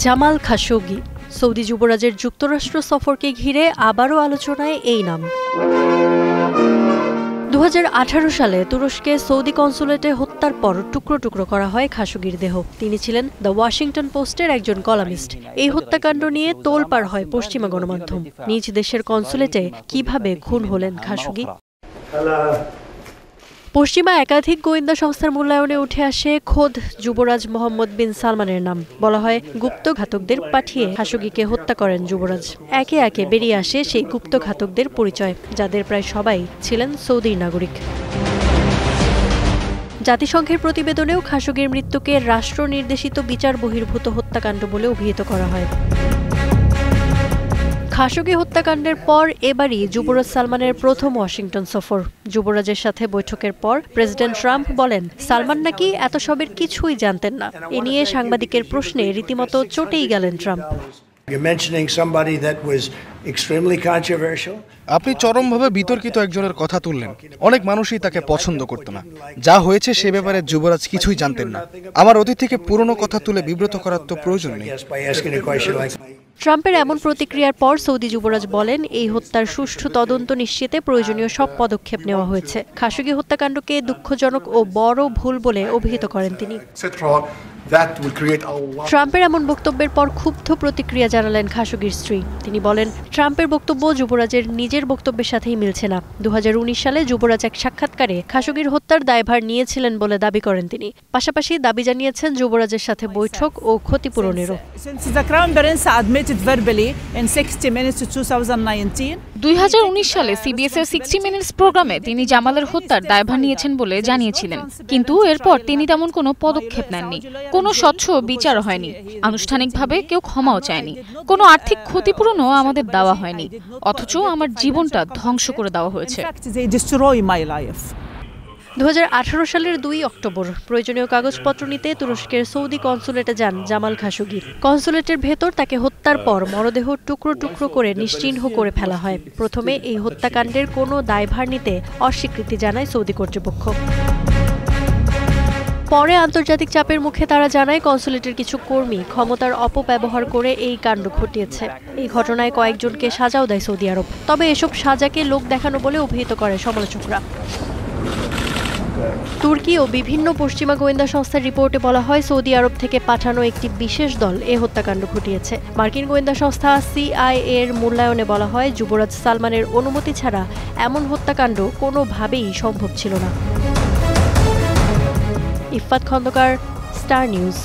Jamal Khashoggi. Saudi যুবরাজের যুক্তরাষ্ট্র সফরকে ঘিরে আবারও আলোচনায় এই নাম। 2018 সালে তুরস্কে সৌদি কনসুলেটে হত্যার পর টুকরো টুকরো করা হয় খাশোগির দেহ। তিনি ছিলেন দ্য ওয়াশিংটন পোস্টের একজন কলামিস্ট। এই হত্যাকাণ্ড নিয়ে তোলপাড় হয় পশ্চিমা গণমাধ্যম। নিজ দেশের কনসুলেটে কিভাবে খুন হলেন খাশোগি? পশ্চিমা একাধিক গোয়েন্দা সংস্থার মূল্যায়নে উঠে আসে খোদ যুবরাজ মোহাম্মদ বিন সালমানের নাম। বলা হয় গুপ্ত ঘাতকদের পাঠিয়ে খাশোগিকে হত্যা করেন যুবরাজ। একে একে বেরিয়ে আসে সেই গুপ্ত ঘাতকদের পরিচয়, যাদের প্রায় সবাই ছিলেন সৌদির নাগরিক। জাতিসংঘের প্রতিবেদনেও খাশোগির মৃত্যুকে রাষ্ট্র নির্দেশিত বিচার বহির্ভূত হত্যাকাণ্ড বলে অভিহিত করা হয়। খাশোগি হত্যাকাণ্ডের পর এবারই যুবরাজ সালমানের প্রথম ওয়াশিংটন সফর। যুবরাজের সাথে বৈঠকের পর প্রেসিডেন্ট ট্রাম্প বলেন, সালমান নাকি এত সবের কিছুই জানতেন না। এ নিয়ে সাংবাদিকের প্রশ্নে রীতিমতো চটেই গেলেন ট্রাম্প। আপনি চরমভাবে বিতর্কিত একজনের কথা তুললেন। অনেক মানুষই তাকে পছন্দ করত না। যা হয়েছে সে ব্যাপারে যুবরাজ কিছুই জানতেন না। আমার অতীত থেকে পুরনো কথা তুলে বিব্রত করার তো প্রয়োজন নেই। ট্রাম্পের এমন প্রতিক্রিয়ার পর সৌদি যুবরাজ বলেন, এই হত্যার সুষ্ঠু তদন্ত নিশ্চিতে প্রয়োজনীয় সব পদক্ষেপ নেওয়া হয়েছে। খাশোগি হত্যাকাণ্ডকে দুঃখজনক ও বড় ভুল বলে অভিহিত করেন তিনি। ট্রাম্পের এমন বক্তব্যের পর ক্ষুব্ধ প্রতিক্রিয়া জানালেন খাশোগির স্ত্রী। তিনি বলেন, ট্রাম্পের বক্তব্য যুবরাজের নিজের বক্তব্যের সাথেই মিলছে না। 2019 সালে যুবরাজ এক সাক্ষাৎকারে খাশোগির হত্যার দায়ভার নিয়েছিলেন বলে দাবি করেন তিনি। পাশাপাশি দাবি জানিয়েছেন যুবরাজের সাথে বৈঠক ও ক্ষতিপূরণেরও। 2019 সালে সিবিএস এর 60 মিনিটস প্রোগ্রামে তিনি জামালের হত্যার দায়ভার নিয়েছেন বলে জানিয়েছিলেন, কিন্তু এরপর তিনি তেমন কোনো পদক্ষেপ নেননি। কোনো স্বচ্ছ বিচার হয়নি, আনুষ্ঠানিকভাবে কেউ ক্ষমাও চায়নি, কোনো আর্থিক ক্ষতিপূরণও আমাদের দেওয়া হয়নি, অথচ আমার জীবনটা ধ্বংস করে দেওয়া হয়েছে। 2018 সালের 2 অক্টোবর প্রয়োজনীয় কাগজপত্র নিতে তুরস্কের সৌদি কনসুলেটে যান জামাল খাশোগি। কনসুলেটের ভেতর তাকে হত্যার পর মরদেহ টুকরো টুকরো করে নিশ্চিহ্ন করে ফেলা হয়। প্রথমে এই হত্যাকাণ্ডের কোনো দায়ভার নিতে অস্বীকৃতি জানায় সৌদি কর্তৃপক্ষ। পরে আন্তর্জাতিক চাপের মুখে তারা জানায়, কনসুলেটের কিছু কর্মী ক্ষমতার অপব্যবহার করে এই কাণ্ড ঘটিয়েছে। এই ঘটনায় কয়েকজনকে সাজাও দেয় সৌদি আরব। তবে এসব সাজাকে লোক দেখানো বলে অভিহিত করে সমালোচকরা। তুর্কি ও বিভিন্ন পশ্চিমা গোয়েন্দা সংস্থার রিপোর্টে বলা হয়, সৌদি আরব থেকে পাঠানো একটি বিশেষ দল এ হত্যাকাণ্ড ঘটিয়েছে। মার্কিন গোয়েন্দা সংস্থা CIA এর মূল্যায়নে বলা হয়, যুবরাজ সালমানের অনুমতি ছাড়া এমন হত্যাকাণ্ড কোনোভাবেই সম্ভব ছিল না। Iffat Khandakar, star news.